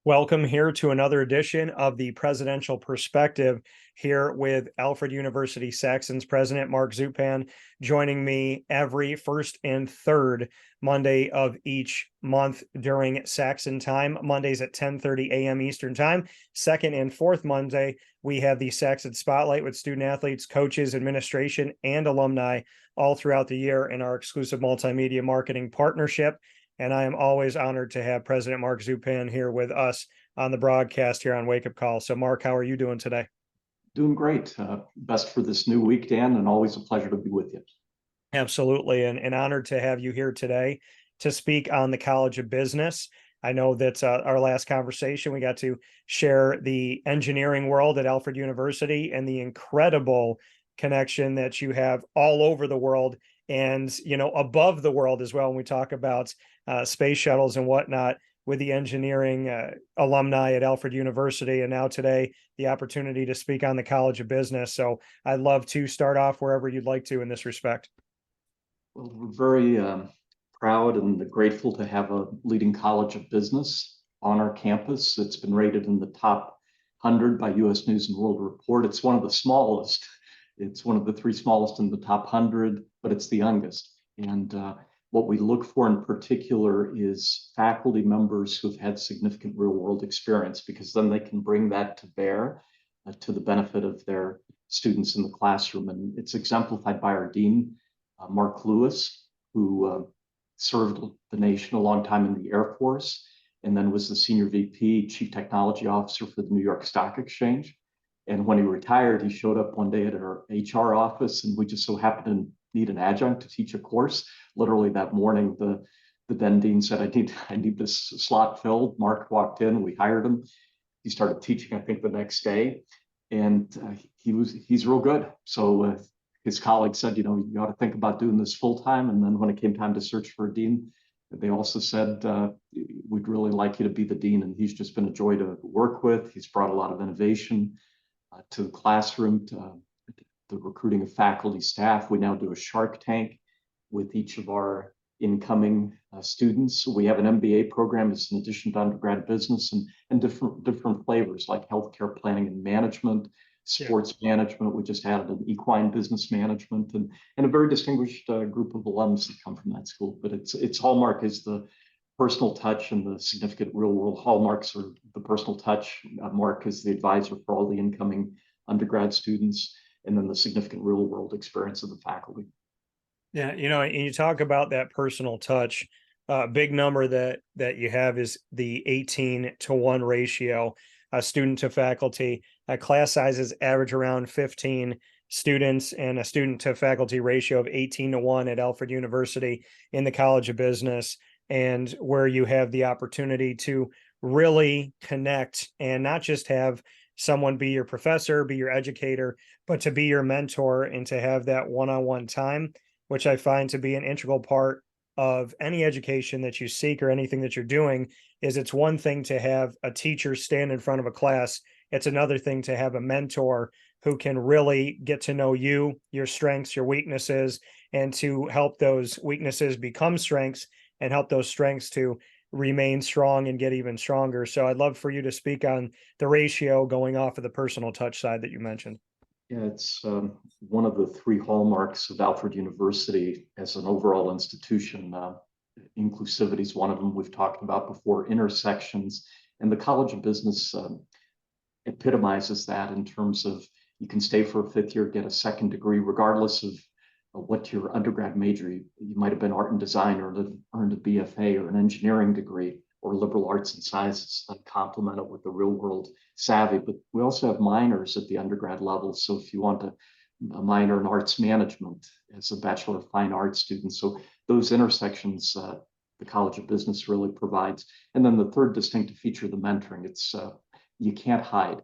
Welcome here to another edition of the Presidential Perspective here with Alfred University Saxons President Mark Zupan, joining me every first and third Monday of each month during Saxon time, Mondays at 10:30 a.m. Eastern time. Second and fourth Monday, we have the Saxons Spotlight with student athletes, coaches, administration, and alumni all throughout the year in our exclusive multimedia marketing partnership. And I am always honored to have President Mark Zupan here with us on the broadcast here on Wake Up Call. So, Mark, how are you doing today? Doing great. Best for this new week, Dan, and always a pleasure to be with you. Absolutely. And honored to have you here today to speak on the College of Business. I know that our last conversation, we got to share the engineering world at Alfred University and the incredible connection that you have all over the world and, above the world as well. When we talk about space shuttles and whatnot with the engineering alumni at Alfred University. And now today, the opportunity to speak on the College of Business. So I'd love to start off wherever you'd like to in this respect. Well, we're very proud and grateful to have a leading College of Business on our campus. It's been rated in the top 100 by U.S. News and World Report. It's one of the smallest. It's one of the three smallest in the top 100, but it's the youngest. And what we look for in particular is faculty members who've had significant real-world experience, because then they can bring that to bear to the benefit of their students in the classroom. And it's exemplified by our dean, Mark Lewis, who served the nation a long time in the Air Force, and then was the senior VP, chief technology officer for the New York Stock Exchange. And when he retired, he showed up one day at our HR office, and we just so happened to need an adjunct to teach a course. Literally that morning, the then dean said, I need this slot filled. Mark walked in, we hired him. He started teaching, I think, the next day, and he's real good. So his colleagues said, you ought to think about doing this full time. And then when it came time to search for a dean, they also said, we'd really like you to be the dean. And he's just been a joy to work with. He's brought a lot of innovation to the classroom, to the recruiting of faculty, staff. We now do a Shark Tank with each of our incoming students. We have an MBA program as an addition to undergrad business, and different flavors like healthcare planning and management, sports management. We just added an equine business management, and a very distinguished group of alums that come from that school. But its hallmark is the personal touch, and the significant real world hallmarks are the personal touch. Mark is the advisor for all the incoming undergrad students, and then the significant real world experience of the faculty. Yeah, and you talk about that personal touch. Big number that you have is the 18-to-1 ratio, student to faculty. Class sizes average around 15 students, and a student to faculty ratio of 18-to-1 at Alfred University in the College of Business, and where you have the opportunity to really connect and not just have someone be your professor, be your educator, but to be your mentor and to have that one-on-one time, which I find to be an integral part of any education that you seek or anything that you're doing. Is it's one thing to have a teacher stand in front of a class. It's another thing to have a mentor who can really get to know you, your strengths, your weaknesses, and to help those weaknesses become strengths and help those strengths to remain strong and get even stronger. So I'd love for you to speak on the ratio going off of the personal touch side that you mentioned. Yeah, it's one of the three hallmarks of Alfred University as an overall institution. Inclusivity is one of them we've talked about before, intersections, and the College of Business epitomizes that in terms of you can stay for a fifth year, get a second degree, regardless of what your undergrad major. You might have been art and design, or earned a BFA or an engineering degree, or liberal arts and sciences, and complement it with the real world savvy. But we also have minors at the undergrad level. So if you want a minor in arts management as a Bachelor of Fine Arts student, so those intersections the College of Business really provides. And then the third distinctive feature, the mentoring. It's you can't hide.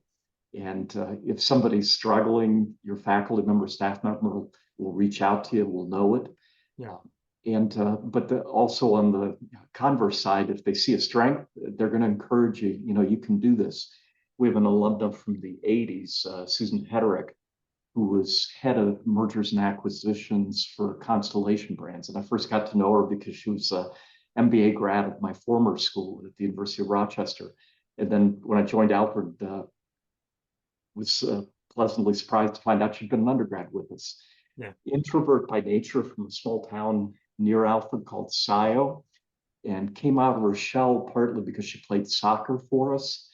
And if somebody's struggling, your faculty member, staff member will reach out to you, will know it. Yeah. But also on the converse side, if they see a strength, they're going to encourage you. You can do this. We have an alumna from the 80s, Susan Hederick, who was head of mergers and acquisitions for Constellation Brands. And I first got to know her because she was an MBA grad at my former school at the University of Rochester. And then when I joined Alfred, was pleasantly surprised to find out she'd been an undergrad with us. Yeah. Introvert by nature from a small town near Alfred called Scio, and came out of her shell partly because she played soccer for us.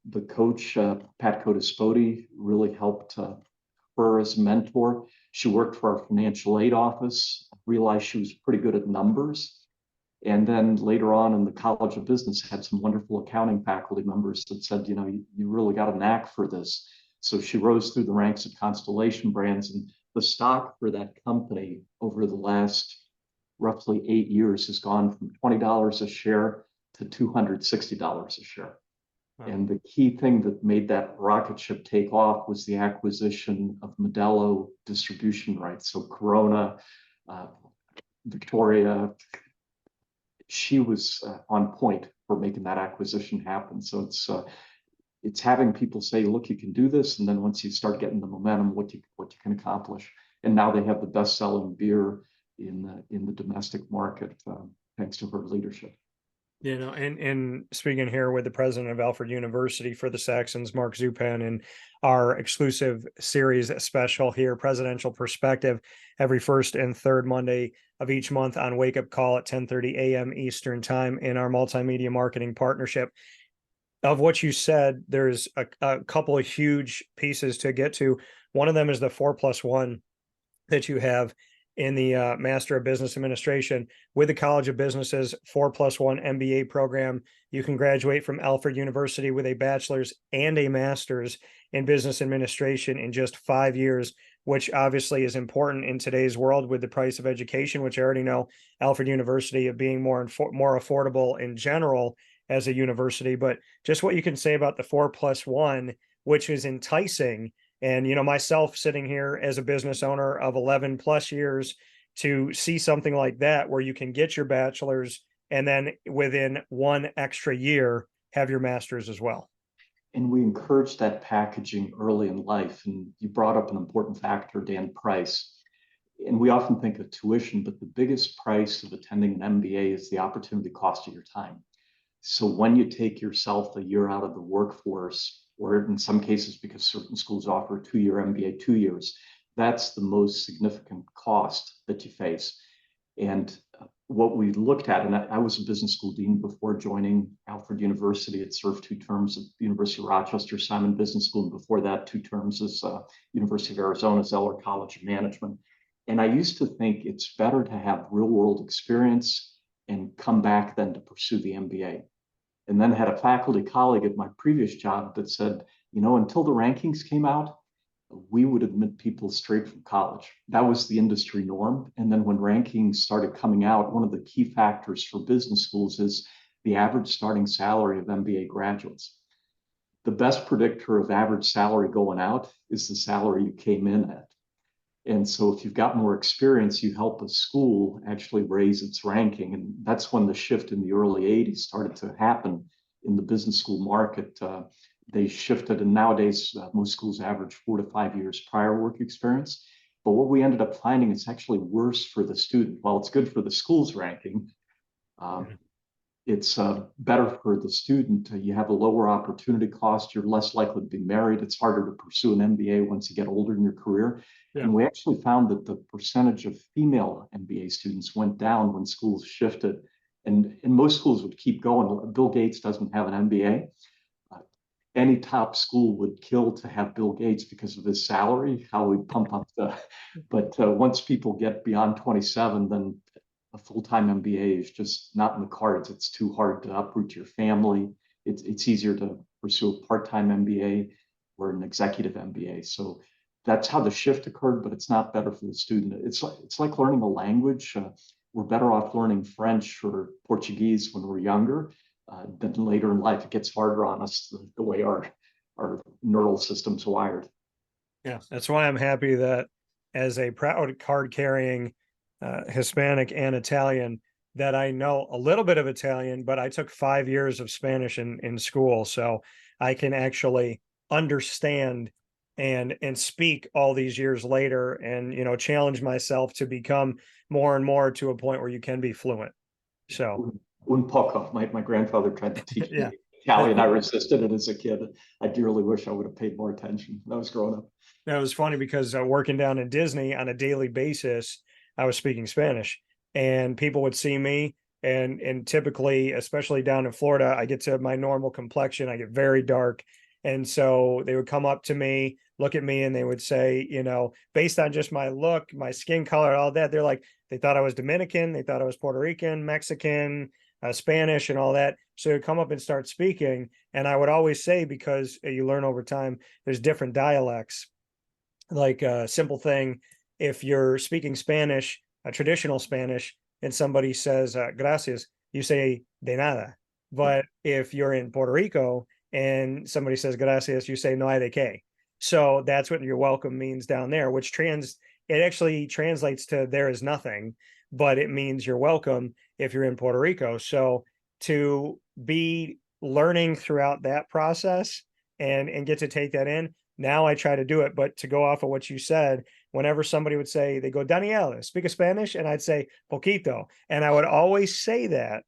The coach, Pat Codispoti, really helped her as a mentor. She worked for our financial aid office, realized she was pretty good at numbers. And then later on in the College of Business, had some wonderful accounting faculty members that said, you really got a knack for this. So she rose through the ranks of Constellation Brands, and the stock for that company over the last roughly 8 years has gone from $20 a share to $260 a share. Wow. And the key thing that made that rocket ship take off was the acquisition of Modelo distribution rights. So Corona, Victoria, she was on point for making that acquisition happen. So it's having people say, look, you can do this. And then once you start getting the momentum, what you can accomplish. And now they have the best selling beer in the domestic market, thanks to her leadership. And speaking here with the president of Alfred University for the Saxons, Mark Zupan, and our exclusive series special here, Presidential Perspective, every first and third Monday of each month on Wake Up Call at 10:30 a.m. Eastern Time in our multimedia marketing partnership. Of what you said, there's a couple of huge pieces to get to. One of them is the 4+1 that you have in the Master of Business Administration with the College of Business's 4+1 MBA program. You can graduate from Alfred University with a bachelor's and a master's in business administration in just 5 years, which obviously is important in today's world with the price of education, which I already know Alfred University of being more affordable in general as a university. But just what you can say about the 4+1, which is enticing. And, myself sitting here as a business owner of 11 plus years to see something like that, where you can get your bachelor's and then within one extra year, have your master's as well. And we encourage that packaging early in life. And you brought up an important factor, Dan, price. And we often think of tuition, but the biggest price of attending an MBA is the opportunity cost of your time. So when you take yourself a year out of the workforce, or in some cases, because certain schools offer a 2-year MBA, 2 years, that's the most significant cost that you face. And what we looked at, and I was a business school dean before joining Alfred University. It served 2 terms at the University of Rochester Simon Business School, and before that, 2 terms as University of Arizona Zeller College of Management. And I used to think it's better to have real world experience and come back than to pursue the MBA. And then had a faculty colleague at my previous job that said, until the rankings came out, we would admit people straight from college. That was the industry norm. And then when rankings started coming out, one of the key factors for business schools is the average starting salary of MBA graduates. The best predictor of average salary going out is the salary you came in at. And so if you've got more experience, you help a school actually raise its ranking. And that's when the shift in the early 80s started to happen in the business school market. They shifted, and nowadays most schools average 4 to 5 years prior work experience. But what we ended up finding is actually worse for the student. While it's good for the school's ranking, it's better for the student. You have a lower opportunity cost. You're less likely to be married. It's harder to pursue an MBA once you get older in your career. Yeah. And we actually found that the percentage of female MBA students went down when schools shifted. And most schools would keep going. Bill Gates doesn't have an MBA. Any top school would kill to have Bill Gates because of his salary, how he'd pump up but once people get beyond 27, then a full-time MBA is just not in the cards. It's too hard to uproot your family. It's easier to pursue a part-time MBA or an executive MBA. So that's how the shift occurred, but it's not better for the student. It's like learning a language. We're better off learning French or Portuguese when we're younger. Then later in life, it gets harder on us the way our neural system's wired. Yeah, that's why I'm happy that as a proud card-carrying Hispanic and Italian, that I know a little bit of Italian, but I took 5 years of Spanish in school, so I can actually understand and speak all these years later, and challenge myself to become more and more to a point where you can be fluent. So. Un poco. My grandfather tried to teach me Italian, I resisted it as a kid. I dearly wish I would have paid more attention when I was growing up. That was funny because working down in Disney on a daily basis, I was speaking Spanish, and people would see me, and typically, especially down in Florida, I get to my normal complexion. I get very dark, and so they would come up to me, look at me, and they would say, based on just my look, my skin color, all that, they're like, they thought I was Dominican, they thought I was Puerto Rican, Mexican, Spanish, and all that. So they'd come up and start speaking, and I would always say, because you learn over time, there's different dialects. Like a simple thing, if you're speaking Spanish, a traditional Spanish, and somebody says gracias, you say de nada. But if you're in Puerto Rico and somebody says gracias, you say no hay de qué. So that's what your welcome means down there, which it actually translates to there is nothing, but it means you're welcome if you're in Puerto Rico. So to be learning throughout that process and get to take that in, now I try to do it. But to go off of what you said, whenever somebody would say, they go, Daniela, speak a Spanish, and I'd say poquito. And I would always say that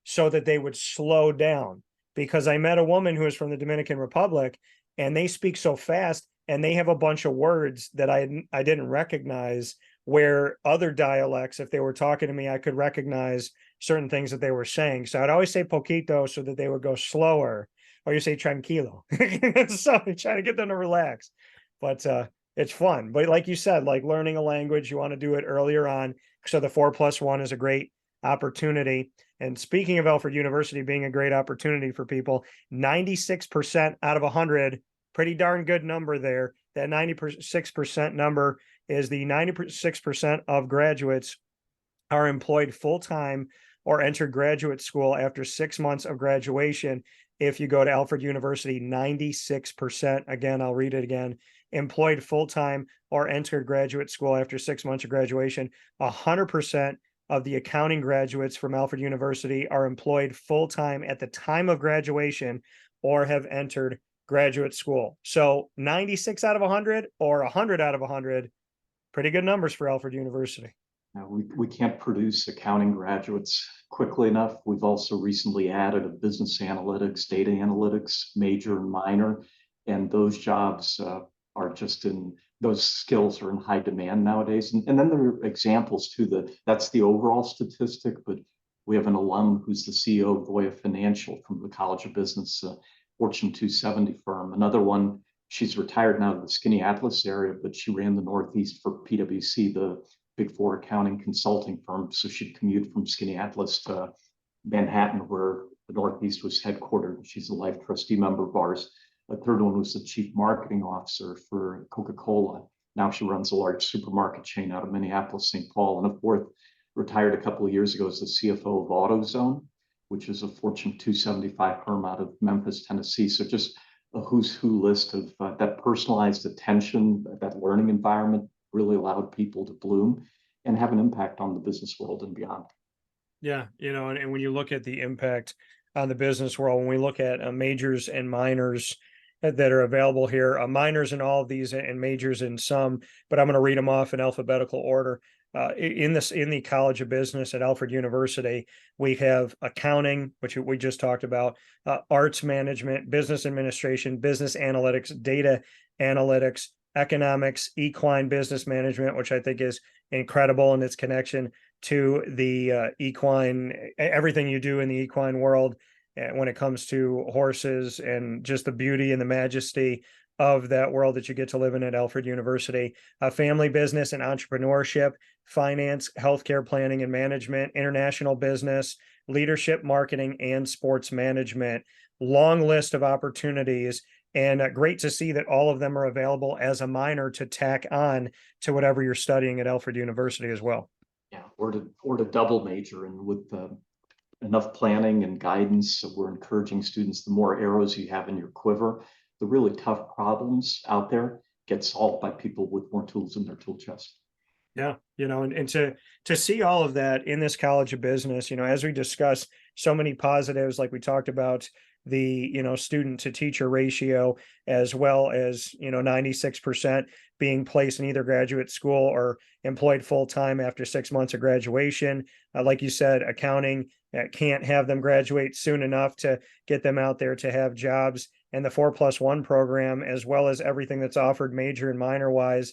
so that they would slow down, because I met a woman who is from the Dominican Republic, and they speak so fast, and they have a bunch of words that I didn't recognize, where other dialects, if they were talking to me, I could recognize certain things that they were saying. So I'd always say poquito so that they would go slower, or you say tranquilo. So you're trying to get them to relax. But it's fun. But like you said, like learning a language, you want to do it earlier on. So the 4+1 is a great opportunity. And speaking of Alfred University being a great opportunity for people, 96% out of 100, pretty darn good number there. That 96% number is the 96% of graduates are employed full-time or enter graduate school after 6 months of graduation. If you go to Alfred University, 96%, again, I'll read it again, employed full-time or entered graduate school after 6 months of graduation. 100% of the accounting graduates from Alfred University are employed full-time at the time of graduation or have entered graduate school. So 96 out of 100 or 100 out of 100, pretty good numbers for Alfred University. We can't produce accounting graduates quickly enough. We've also recently added a business analytics, data analytics major and minor, and those jobs are just those skills are in high demand nowadays. And then there are examples too. That's the overall statistic, but we have an alum who's the CEO of Voya Financial from the College of Business, Fortune 270 firm. Another one, she's retired now to the Skinny Atlas area, but she ran the Northeast for PwC, the Big Four accounting consulting firm. So she'd commute from Skinny Atlas to Manhattan, where the Northeast was headquartered. She's a life trustee member of ours. A third one was the chief marketing officer for Coca-Cola. Now she runs a large supermarket chain out of Minneapolis, St. Paul. And a fourth retired a couple of years ago as the CFO of AutoZone, which is a Fortune 275 firm out of Memphis, Tennessee. So just a who's who list of that personalized attention, that learning environment really allowed people to bloom and have an impact on the business world and beyond. Yeah, and when you look at the impact on the business world, when we look at majors and minors that are available here, minors in all of these and majors in some, but I'm going to read them off in alphabetical order. In the College of Business at Alfred University, we have accounting, which we just talked about, arts management, business administration, business analytics, data analytics, economics, equine business management, which I think is incredible in its connection to the equine, everything you do in the equine world when it comes to horses and just the beauty and the majesty of that world that you get to live in at Alfred University. Family business and entrepreneurship, finance, healthcare planning and management, international business, leadership, marketing, and sports management. Long list of opportunities, and great to see that all of them are available as a minor to tack on to whatever you're studying at Alfred University as well. Yeah, or to double major, and with enough planning and guidance, so we're encouraging students, the more arrows you have in your quiver, the really tough problems out there get solved by people with more tools in their tool chest. Yeah, and to see all of that in this College of Business, as we discussed, so many positives, like we talked about the, student to teacher ratio, as well as, 96% being placed in either graduate school or employed full time after 6 months of graduation. Like you said, accounting can't have them graduate soon enough to get them out there to have jobs, and the 4+1 program, as well as everything that's offered major and minor wise.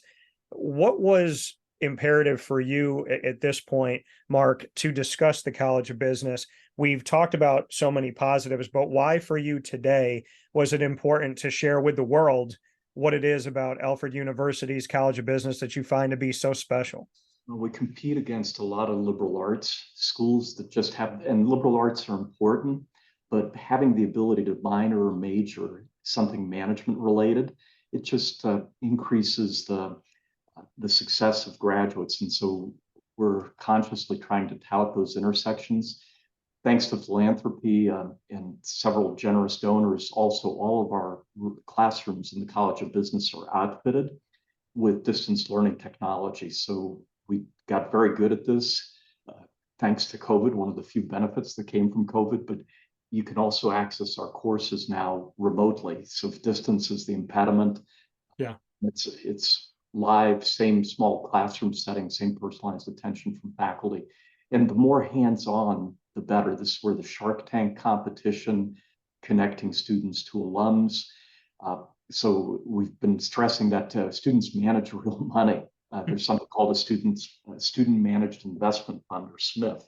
What was imperative for you at this point, Mark, to discuss the College of Business? We've talked about so many positives, but why for you today was it important to share with the world what it is about Alfred University's College of Business that you find to be so special? Well, we compete against a lot of liberal arts schools that just have, and liberal arts are important, but having the ability to minor or major something management related, it just increases the success of graduates. And so we're consciously trying to tout those intersections. Thanks to philanthropy and several generous donors, also all of our classrooms in the College of Business are outfitted with distance learning technology. So we got very good at this thanks to COVID, one of the few benefits that came from COVID, but you can also access our courses now remotely. So if distance is the impediment, Yeah, it's live, same small classroom setting, same personalized attention from faculty. And the more hands-on, the better. This is where the Shark Tank competition, connecting students to alums. So we've been stressing that students manage real money. There's something called a student managed investment fund, or SMIF,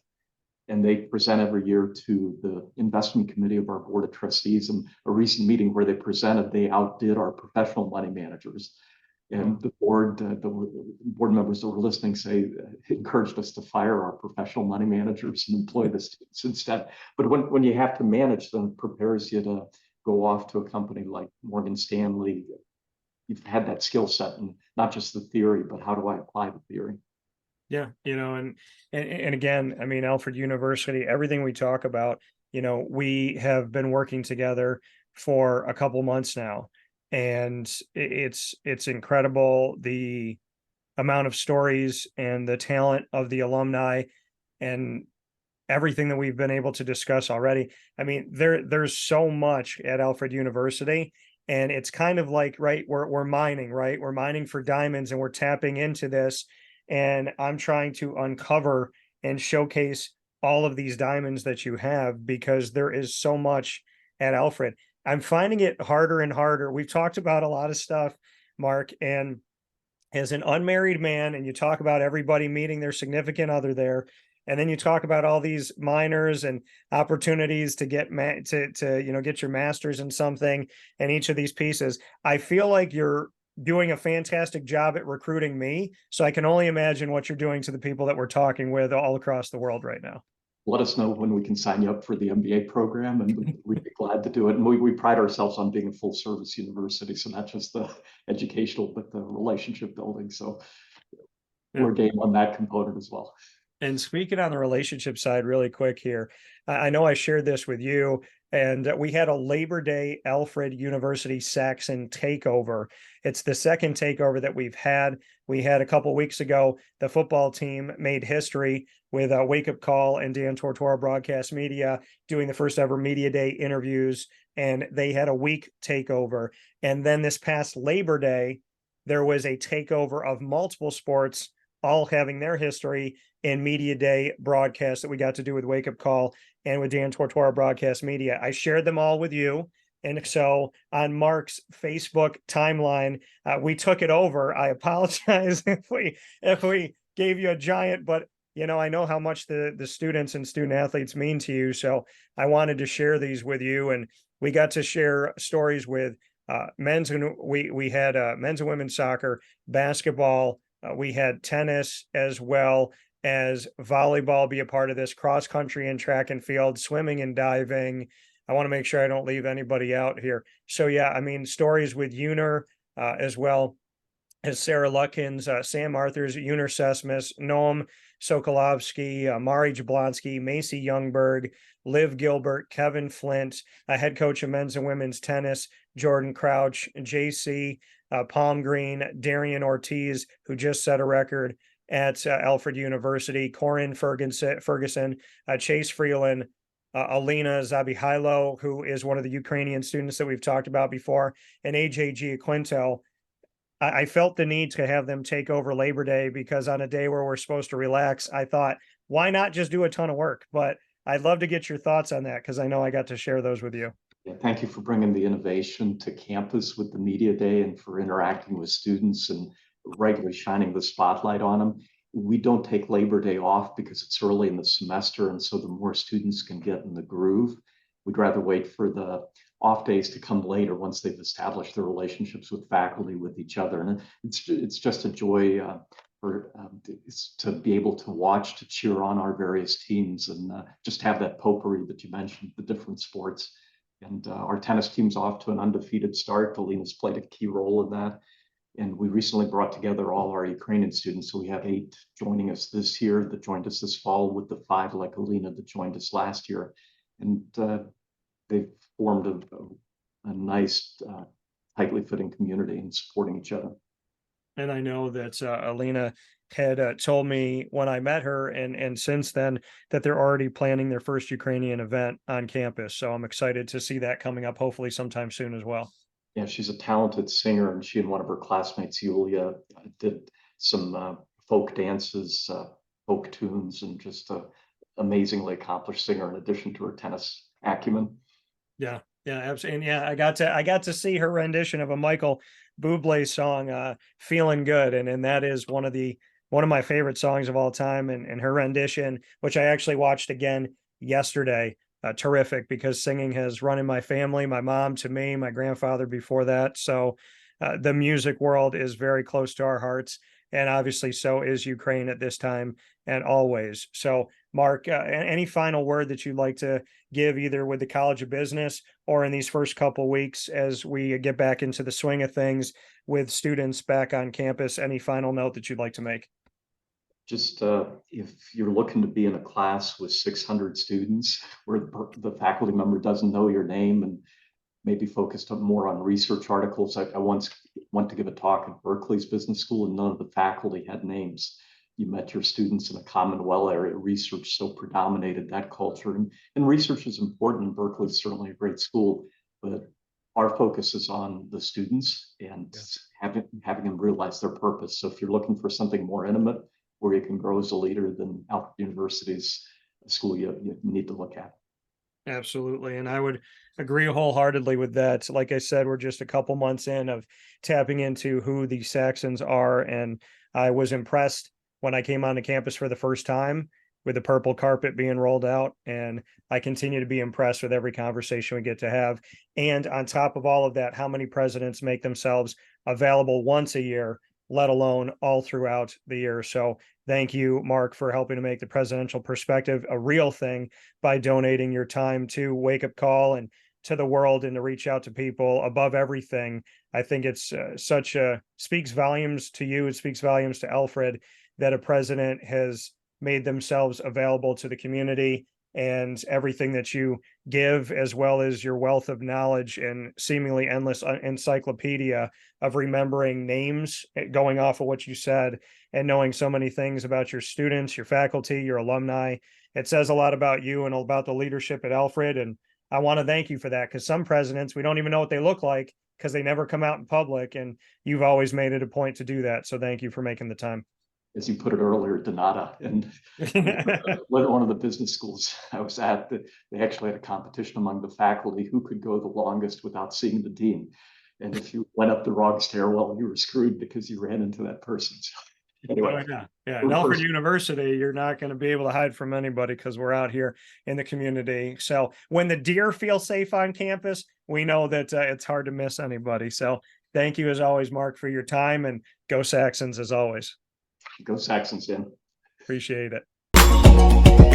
and they present every year to the investment committee of our board of trustees. And a recent meeting where they presented, they outdid our professional money managers. And the board members that were listening say encouraged us to fire our professional money managers and employ the students instead. But when you have to manage them, it prepares you to go off to a company like Morgan Stanley. You've had that skill set, and not just the theory, but how do I apply the theory? yeah, and again, I mean, Alfred University, everything we talk about, we have been working together for a couple months now, and it's incredible the amount of stories and the talent of the alumni and everything that we've been able to discuss already. I mean, there's so much at Alfred University, and it's kind of like, right, we're mining, right? We're mining for diamonds, and we're tapping into this, and I'm trying to uncover and showcase all of these diamonds that you have, because there is so much at Alfred. I'm finding it harder and harder. We've talked about a lot of stuff, Mark, and as an unmarried man, and you talk about everybody meeting their significant other there, and then you talk about all these minors and opportunities to get get your master's in something, and each of these pieces, I feel like you're doing a fantastic job at recruiting me, so I can only imagine what you're doing to the people that we're talking with all across the world right now. Let us know when we can sign you up for the MBA program, and we'd be glad to do it. And we pride ourselves on being a full service university, so not just the educational, but the relationship building. So we're game on that component as well. And speaking on the relationship side, really quick here, I know I shared this with you, and we had a Labor Day Alfred University Saxon takeover. It's the second takeover that we've had. We had a couple weeks ago, the football team made history with Wake Up Call and Dan Tortora Broadcast Media doing the first ever Media Day interviews, and they had a week takeover. And then this past Labor Day, there was a takeover of multiple sports, all having their history in Media Day broadcast that we got to do with Wake Up Call and with Dan Tortora Broadcast Media. I shared them all with you. And so on Mark's Facebook timeline, we took it over. I apologize if we gave you a giant, but I know how much the students and student athletes mean to you. So I wanted to share these with you, and we got to share stories with men's, and we had men's and women's soccer, basketball. We had tennis, as well as volleyball be a part of this, cross country and track and field, swimming and diving. I want to make sure I don't leave anybody out here. So yeah, I mean, stories with Uner, as well as Sarah Lutkins, Sam Arthurs, Uner Sesmus, Noam Sokolovsky, Mari Jablonski, Macy Youngberg, Liv Gilbert, Kevin Flint, head coach of men's and women's tennis, Jordan Crouch, JC Palm Green, Darian Ortiz, who just set a record at Alfred University, Corin Ferguson, Chase Freeland, Alina Zabihailo, who is one of the Ukrainian students that we've talked about before, and AJ Giaquinto. I felt the need to have them take over Labor Day because on a day where we're supposed to relax, I thought, why not just do a ton of work? But I'd love to get your thoughts on that because I know I got to share those with you. Yeah, thank you for bringing the innovation to campus with the Media Day and for interacting with students and regularly shining the spotlight on them. We don't take Labor Day off because it's early in the semester, and so the more students can get in the groove. We'd rather wait for the off days to come later once they've established their relationships with faculty, with each other. And it's just a joy to be able to watch, to cheer on our various teams, and just have that potpourri that you mentioned, the different sports. And our tennis team's off to an undefeated start. Alina's played a key role in that. And we recently brought together all our Ukrainian students. So we have 8 joining us this year that joined us this fall, with the 5 like Alina that joined us last year. And they've formed a nice, tightly fitting community and supporting each other. And I know that Alina had told me when I met her, and since then, that they're already planning their first Ukrainian event on campus. So I'm excited to see that coming up, hopefully sometime soon as well. Yeah, she's a talented singer, and she and one of her classmates, Yulia, did some folk dances, folk tunes, and just an amazingly accomplished singer in addition to her tennis acumen. Yeah, yeah, absolutely. And yeah, I got to see her rendition of a Michael Bublé song, "Feeling Good," and that is one of my favorite songs of all time. And her rendition, which I actually watched again yesterday, terrific because singing has run in my family, my mom to me, my grandfather before that. So the music world is very close to our hearts. And obviously, so is Ukraine at this time and always. So, Mark, any final word that you'd like to give, either with the College of Business or in these first couple weeks as we get back into the swing of things with students back on campus? Any final note that you'd like to make? Just if you're looking to be in a class with 600 students where the faculty member doesn't know your name and maybe focused more on research articles. I once went to give a talk at Berkeley's business school, and none of the faculty had names. You met your students in a common well area. Research so predominated that culture. And research is important. Berkeley is certainly a great school, but our focus is on the students and having them realize their purpose. So if you're looking for something more intimate, where you can grow as a leader, then Alfred University's school you need to look at. Absolutely. And I would agree wholeheartedly with that. Like I said, we're just a couple months in of tapping into who the Saxons are. And I was impressed when I came onto campus for the first time with the purple carpet being rolled out. And I continue to be impressed with every conversation we get to have. And on top of all of that, how many presidents make themselves available once a year, let alone all throughout the year. So thank you, Mark, for helping to make the presidential perspective a real thing by donating your time to Wake Up Call and to the world, and to reach out to people above everything. I think it's speaks volumes to you. It speaks volumes to Alfred that a president has made themselves available to the community, and everything that you give, as well as your wealth of knowledge and seemingly endless encyclopedia of remembering names, going off of what you said, and knowing so many things about your students, your faculty, your alumni. It says a lot about you and about the leadership at Alfred. And I want to thank you for that, because some presidents, we don't even know what they look like because they never come out in public. And you've always made it a point to do that. So thank you for making the time. As you put it earlier, Donata, and one of the business schools I was at, they actually had a competition among the faculty who could go the longest without seeing the dean. And if you went up the wrong stairwell, you were screwed because you ran into that person. So anyway, yeah. At Alfred University, you're not going to be able to hide from anybody because we're out here in the community. So when the deer feel safe on campus, we know that it's hard to miss anybody. So thank you as always, Mark, for your time, and go Saxons as always. Go Saxons, in. Appreciate it.